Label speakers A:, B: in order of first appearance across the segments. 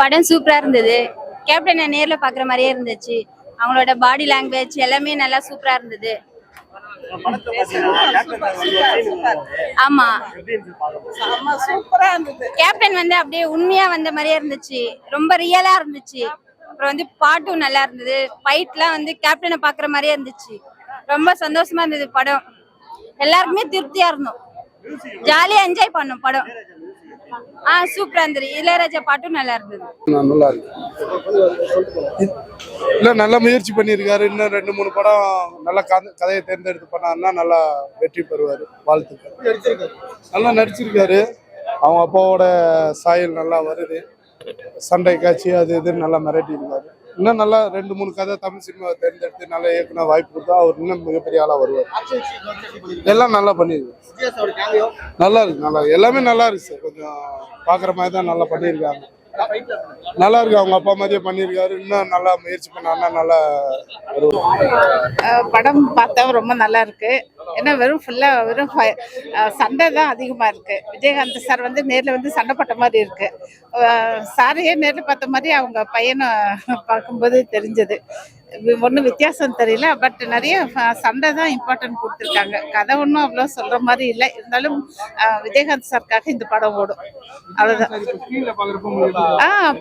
A: படம் சூப்பரா இருந்தது. கேப்டனை நேர்ல பாக்குற மாதிரியே இருந்துச்சு. அவங்களோட பாடி லாங்குவேஜ் எல்லாமே நல்லா சூப்பரா இருந்தது. ஆமா, கேப்டன் வந்து அப்படியே உண்மையா வந்த மாதிரியே இருந்துச்சு. ரொம்ப ரியலா இருந்துச்சு. அப்புறம் வந்து பாட்டும் நல்லா இருந்தது. ஃபைட்லாம் வந்து கேப்டனை பாக்குற மாதிரியே இருந்துச்சு. ரொம்ப சந்தோஷமா இருந்தது படம். எல்லாருக்குமே திருப்தியா இருந்தோம். ஜாலியா என்ஜாய் பண்ணோம் படம். சூப்பரா இருந்தது. இளையராஜா பாட்டும் நல்லா இருந்தது.
B: நல்லா இருக்கு. இல்ல நல்ல முயற்சி பண்ணியிருக்காரு. இன்னும் 2-3 படம் நல்ல கதையை தேர்ந்தெடுத்து பண்ணாருன்னா நல்லா வெற்றி பெறுவார். வாழ்த்துக்கள். நல்லா நடிச்சிருக்காரு. அவங்க அப்பாவோட சாயல் நல்லா வருது. சண்டை காட்சி அது இதுன்னு நல்லா மிரட்டி இருக்காரு. இன்னும் நல்லா 2-3 கதை தமிழ் சினிமாவை தேர்ந்தெடுத்து நல்ல இயக்குனர் வாய்ப்பு கொடுத்தா அவர் இன்னும் மிகப்பெரிய ஆளா வருவார். எல்லாம் நல்லா பண்ணிருக்கு. நல்லா இருக்கு. நல்லா எல்லாமே நல்லா இருக்கு சார். கொஞ்சம் பாக்குற மாதிரி தான் நல்லா பண்ணியிருக்காங்க. நல்லா இருக்கு. அவங்க அப்பா மாதிரியே பண்ணியிருக்காரு. இன்னும் நல்லா முயற்சி பண்ணா நல்லா
C: படம் பார்த்தா ரொம்ப நல்லா இருக்கு. ஏன்னா வெறும் சண்டை தான் அதிகமா இருக்கு. விஜயகாந்த் சார் வந்து நேர்ல வந்து சண்டை பட்ட மாதிரி இருக்கு. சாரையே நேர்ல பார்த்த மாதிரி அவங்க பையனை பார்க்கும்போது தெரிஞ்சது. ஒன்றும் வித்தியாசம் தெரியல. பட் நிறைய சண்டை தான் இம்பார்ட்டன்ட் கொடுத்துருக்காங்க. கதை ஒன்றும் அவ்வளோ சொல்ற மாதிரி இல்லை. இருந்தாலும் விஜயகாந்த் சாருக்காக இந்த படம் ஓடும். அவ்வளோதான்.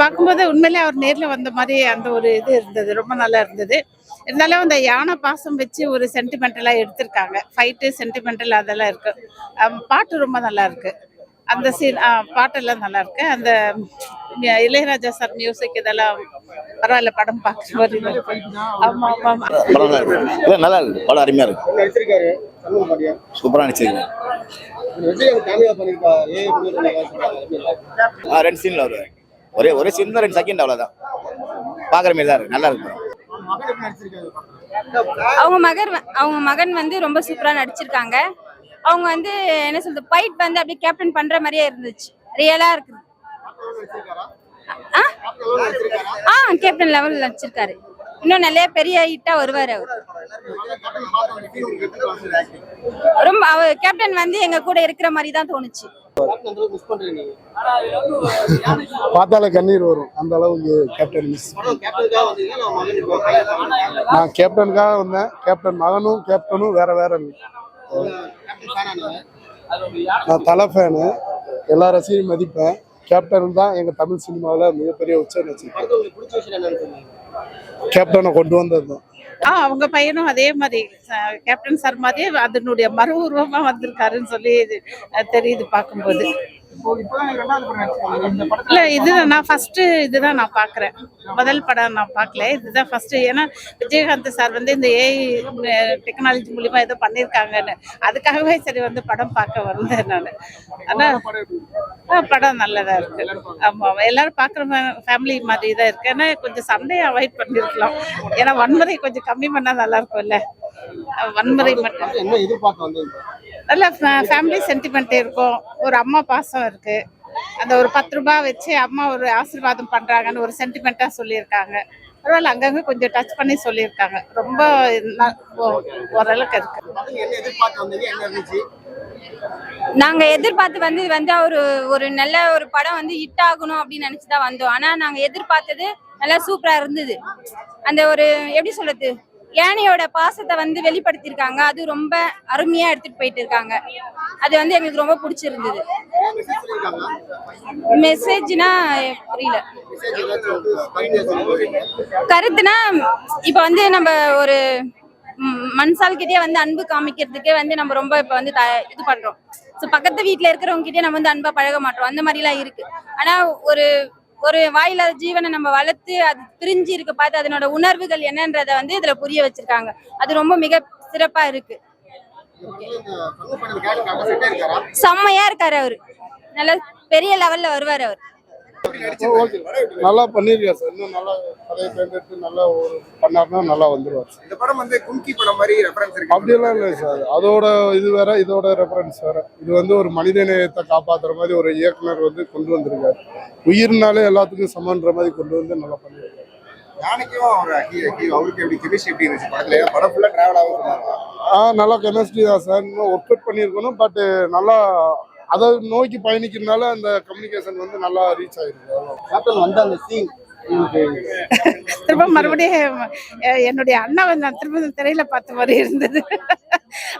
C: பார்க்கும்போது உண்மையிலே அவர் நேர்ல வந்த மாதிரி அந்த ஒரு இது இருந்தது. ரொம்ப நல்லா இருந்தது. இருந்தாலும் அந்த யானை பாசம் வச்சு ஒரு சென்டிமெண்டலா எடுத்திருக்காங்க. ஃபைட்டு சென்டிமெண்டல் அதெல்லாம் இருக்கு. பாட்டு ரொம்ப நல்லா இருக்கு. அந்த சீன் பாட்டெல்லாம் நல்லா இருக்கு. அந்த இளையராஜா சார் மியூசிக் இதெல்லாம் பரவாயில்ல. படம் பார்க்குற மாதிரி. ஆமா ஆமா
D: நல்லா இருக்கு. படம் அருமையா இருக்கு. சூப்பரா நடிச்சிருக்கேன். 2 சீன்ல வருவாரு. ஒரே சீன் தான் 2 செகண்ட் அவ்வளவுதான். பாக்குற மாதிரி தான் இருக்கு. நல்லா இருக்கு.
A: அவங்க மகன் வந்து ரொம்ப சூப்பரா நடிச்சிருக்காங்க. அவங்க வந்து என்ன சொல்றது, ஃபைட் வந்து அப்படியே கேப்டன் பண்ற மாதிரியே இருந்துச்சு. ரியலா இருக்கு. கேப்டன் லெவல் நடிச்சிருக்காரு. இன்னும் நிறைய பெரிய ஹிட்டா வருவாரு அவர். ரொம்ப கேப்டன் வந்து எங்க கூட இருக்கிற மாதிரி தான் தோணுச்சு.
B: பார்த்தாலே கண்ணீர் வரும். அந்த அளவுக்கு கேப்டன் மிஸ். நான் கேப்டனுக்காக வந்தேன். கேப்டன் மகனும் கேப்டனும் வேற வேற. நான் தலை ஃபேனு. எல்லா ரசிகரையும் மதிப்பேன். கேப்டன் தான் எங்க தமிழ் சினிமாவில் மிகப்பெரிய உச்ச நட்சத்திரம். கேப்டனை கொண்டு வந்தது தான்.
C: அவங்க பையனும் அதே மாதிரி கேப்டன் சார் மாதிரி அதனுடைய மறு உருவமா வந்திருக்காருன்னு சொல்லி தெரியுது பார்க்கும்போது. இல்ல இதுதான் நான் ஃபர்ஸ்ட் இதுதான் நான் பாக்குறேன். முதல் படம் நான் பார்க்கல. இதுதான் ஃபர்ஸ்ட். ஏன்னா விஜயகாந்த் சார் வந்து இந்த ஏஐ டெக்னாலஜி மூலியமா ஏதோ பண்ணிருக்காங்கன்னு அதுக்காகவே சரி வந்து படம் பார்க்க வந்தேன் நான். ஆனா படம் நல்லதா இருக்கு. ஆமா, எல்லாரும் பாக்குற ஃபேமிலி மாதிரி தான் இருக்கு. ஏன்னா கொஞ்சம் சண்டையை அவாய்ட் பண்ணிருக்கலாம். ஏன்னா வன்முறை கொஞ்சம் கம்மி பண்ணா நல்லா இருக்கும்ல. வன்முறை மட்டும் நல்ல ஃபேமிலி சென்டிமெண்ட் இருக்கும். ஒரு அம்மா பாசம் இருக்கு. அந்த ஒரு 10 ரூபாய் வச்சு அம்மா ஒரு ஆசீர்வாதம் பண்றாங்கன்னு ஒரு சென்டிமெண்டா சொல்லியிருக்காங்க. பரவாயில்ல, அங்கங்க கொஞ்சம் டச் பண்ணி சொல்லியிருக்காங்க. ரொம்ப ஓரளவுக்கு இருக்கு.
A: நாங்க எதிர்பார்த்து வந்து ஒரு நல்ல ஒரு படம் வந்து ஹிட் ஆகணும் அப்படின்னு நினைச்சுதான் வந்தோம். ஆனா நாங்க எதிர்பார்த்தது நல்லா சூப்பரா இருந்தது. அந்த ஒரு எப்படி சொல்றது, யானையோட பாசத்தை வந்து வெளிப்படுத்திருக்காங்க. அது ரொம்ப அருமையா எடுத்துட்டு போயிட்டு இருக்காங்க. அது வந்து எங்களுக்கு ரொம்ப பிடிச்சிருந்தது. மெசேஜ்னா புரியல. கருத்துனா இப்ப வந்து நம்ம ஒரு மனுஷால் கிட்டே வந்து அன்பு காமிக்கிறதுக்கே வந்து நம்ம ரொம்ப இப்ப வந்து இது பண்றோம். பக்கத்து வீட்டுல இருக்கிறவங்க கிட்டே நம்ம வந்து அன்பா பழக மாட்டோம். அந்த மாதிரி எல்லாம் இருக்கு. ஆனா ஒரு வாயிலாத ஜீவனை நம்ம வளர்த்து அது பிரிஞ்சு இருக்க பார்த்து அதனோட உணர்வுகள் என்னன்றதை வந்து இதுல புரிய வச்சிருக்காங்க. அது ரொம்ப மிக சிறப்பா இருக்கு. செம்மையா இருக்காரு அவரு. நல்ல பெரிய லெவல்ல வருவாரு அவர்.
B: நல்லா பண்ணிருக்காரு சார். இன்னும் நல்லா கதையை தேர்ந்தெடுத்து நல்லா ஒரு பண்ணாருன்னா நல்லா வந்துருவார்.
E: இந்த படம் வந்து கும்கி படம் மாதிரி ரெஃபரன்ஸ் இருக்கு.
B: அப்படியெல்லாம் இல்லை சார். அதோட இது வேற, இதோட ரெஃபரன்ஸ் வேற. இது வந்து ஒரு மனித நேயத்தை காப்பாத்துற மாதிரி ஒரு இயக்குனர் வந்து கொண்டு வந்திருக்காரு. உயிர்னாலே எல்லாத்துக்கும் சமன்ற மாதிரி கொண்டு வந்து நல்லா பண்ணிருக்காரு.
E: யானைக்கும் அவருக்கு எப்படி கெமிஸ்ட்ரி எப்படி இருந்துச்சு படத்துல? படம் ஃபுல்லா டிராவல் ஆகும்.
B: நல்லா கெமிஸ்ட்ரி தான் சார். இன்னும் ஒர்க் அவுட் பண்ணியிருக்கணும். பட் நல்லா அதை நோக்கி பயணிக்கிறதுனால அந்த கம்யூனிகேஷன் வந்து நல்லா ரீச் ஆயிருக்கு.
E: கேப்டன் வந்த அந்த சீன்
C: திரும்ப மறுபடியும் என்னுடைய அண்ணாவை நான் திரும்ப திரையில பார்த்த மாதிரி இருந்தது.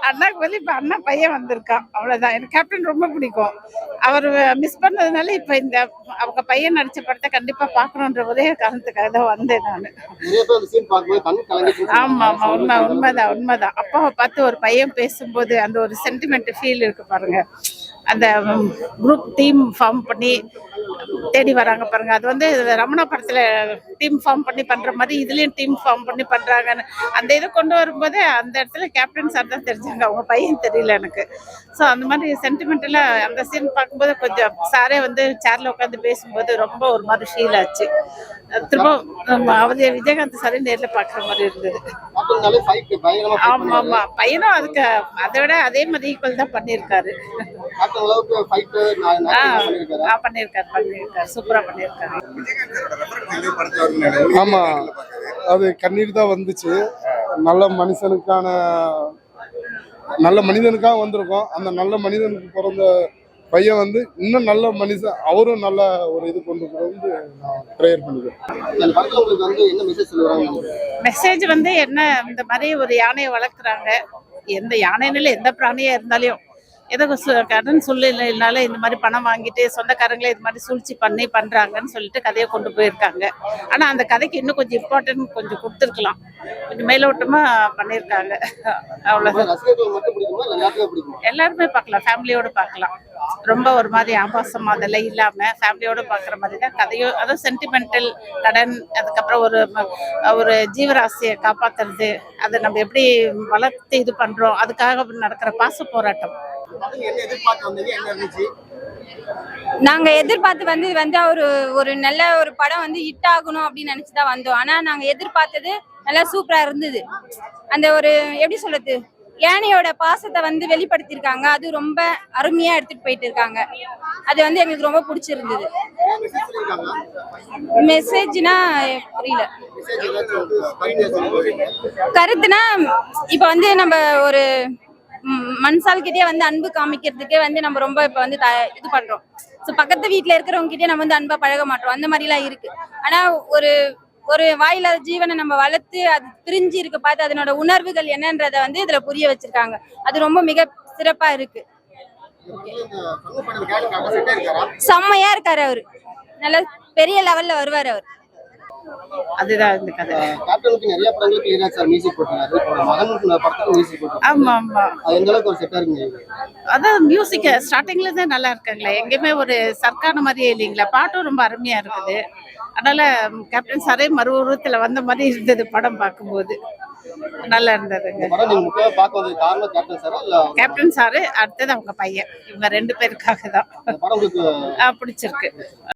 C: அண்ணாக்கு பதில் இப்ப அண்ணா பையன் வந்திருக்கான், அவ்வளவுதான். எனக்கு கேப்டன் ரொம்ப பிடிக்கும். அவர் மிஸ் பண்ணதுனால இப்ப இந்த அவங்க பையன் நடிச்ச படத்தை கண்டிப்பா பாக்கணும்ன்ற ஒரே காரணத்துக்காக தான் வந்தேன் நான்.
E: நிறைய பேர் அந்த சீன் பார்க்கும்போது கண் கலங்கிட்டு
C: ஆமா ஆமா உண்மைதான். அப்பாவை பார்த்து ஒரு பையன் பேசும்போது அந்த ஒரு சென்டிமெண்ட் ஃபீல் இருக்கு பாருங்க. அந்த குரூப் டீம் ஃபார்ம் பண்ணி தேடி வராங்க பாருங்க, அது வந்து ரமணா படத்துல டீம் ஃபார்ம் பண்ணி பண்ற மாதிரி இதுலயும் டீம் ஃபார்ம் பண்ணி பண்றாங்கன்னு அந்த இதை கொண்டு வரும்போது அந்த இடத்துல கேப்டன் சார் தான் தெரிஞ்சாங்க, அவங்க பையன் தெரியல எனக்கு. ஸோ அந்த மாதிரி சென்டிமெண்டலா அந்த சீன் பார்க்கும்போது கொஞ்சம் சாரே வந்து சேர்ல உட்காந்து பேசும்போது ரொம்ப ஒரு மாதிரி ஃபீல் ஆச்சு. திரும்ப அவரு விஜயகாந்த் சாரே நேர்ல பாக்குற மாதிரி இருந்தது. ஆமா பையனும் அதுக்கு அதை விட அதே மாதிரி ஈக்குவல் தான் பண்ணியிருக்காரு. பண்ணியிருக்காரு சூப்பரா பண்ணியிருக்காரு.
B: ஆமா, அது கண்ணீர் தான் வந்துச்சு. நல்ல மனிதனுக்காக வந்திருக்கோம். அந்த நல்ல மனிதனுக்கு பிறந்த பையன் வந்து இன்னும் நல்ல மனுஷன், அவரும் நல்ல ஒரு இது கொண்டு வந்து நான் ப்ரேயர் பண்ணிக்கிறேன்.
C: மெசேஜ் வந்து என்ன, இந்த மாதிரி ஒரு யானையை வளர்க்குறாங்க. எந்த யானைன்னு எந்த பிராணியா இருந்தாலும் ஏதோ கடன் சூழ்நிலைனால இந்த மாதிரி பணம் வாங்கிட்டு சொந்தக்காரங்களே இது மாதிரி சூழ்ச்சி பண்ணி பண்றாங்கன்னு சொல்லிட்டு கதையை கொண்டு போயிருக்காங்க. ஆனா அந்த கதைக்கு இன்னும் கொஞ்சம் இம்பார்ட்டன்ட் கொஞ்சம் கொடுத்துருக்கலாம், கொஞ்சம் மேலோட்டமா பண்ணியிருக்காங்க. அவ்வளவுதான். எல்லாருமே பார்க்கலாம், ஃபேமிலியோட பார்க்கலாம். ரொம்ப ஒரு மாதிரி ஆபாசம் அதெல்லாம் இல்லாம ஃபேமிலியோட பாக்குற மாதிரி தான் கதையும். அதுவும் சென்டிமெண்டல் கடன், அதுக்கப்புறம் ஒரு ஜீவராசியை காப்பாத்துறது, அதை நம்ம எப்படி வளர்த்து இது பண்றோம், அதுக்காக நடக்கிற பாச போராட்டம்.
A: நாங்க எதிர்பார்த்து வந்து ஒரு நல்ல ஒரு படம் வந்து ஹிட் ஆகணும் அப்படின்னு நினைச்சுதான் வந்தோம். ஆனா நாங்க எதிர்பார்த்தது நல்லா சூப்பரா இருந்தது. அந்த ஒரு எப்படி சொல்றது, யானையோட பாசத்தை வந்து வெளிப்படுத்திருக்காங்க. அது ரொம்ப அருமையா எடுத்துட்டு போயிட்டு இருக்காங்க. அது வந்து எங்களுக்கு ரொம்ப பிடிச்சிருந்தது. மெசேஜ்னா புரியல. கருத்துனா இப்ப வந்து நம்ம ஒரு மனுஷால் கிட்டே வந்து அன்பு காமிக்கிறதுக்கே வந்து நம்ம ரொம்ப இப்ப வந்து இது பண்றோம். ஸோ பக்கத்து வீட்டுல இருக்கிறவங்க கிட்டே நம்ம வந்து அன்பா பழக மாட்டோம், அந்த மாதிரி எல்லாம் இருக்கு. ஆனா ஒரு வாயில ஜீவனை நம்ம வளர்த்து அது பிரிஞ்சு இருக்க பார்த்து அதனோட உணர்வுகள் என்னன்றத வந்து இதுல புரிய வச்சிருக்காங்க. அது ரொம்ப மிக சிறப்பா இருக்கு. செம்மையா இருக்காரு அவரு, நல்ல பெரிய லெவல்ல வருவாரு அவர்.
C: அதுதான் இந்த கதை.
E: கேப்டனுக்கு நிறைய படங்களுக்கு ஈராஜ் சார் மியூசிக் போட்டாரு. மகன் படத்துக்கு மியூசிக் போட்டாரு.
C: ஆமா ஆமா,
E: அது எந்த அளவுக்கு ஒரு செட்டா இருக்குங்க?
C: அதான் மியூசிக் ஸ்டார்டிங்ல இருந்தே நல்லா இருக்காங்களா, எங்கேயுமே ஒரு சர்க்கான மாதிரியே இல்லைங்களா. பாட்டும் ரொம்ப அருமையா இருக்குது. அதனால கேப்டன் சாரே மறு உருவத்துல வந்த மாதிரி இருந்தது படம் பார்க்கும்போது, நல்லா இருந்ததுங்க. கேப்டன் சாரு, அடுத்தது அவங்க பையன், இவங்க 2 பேருக்காக தான் பிடிச்சிருக்கு.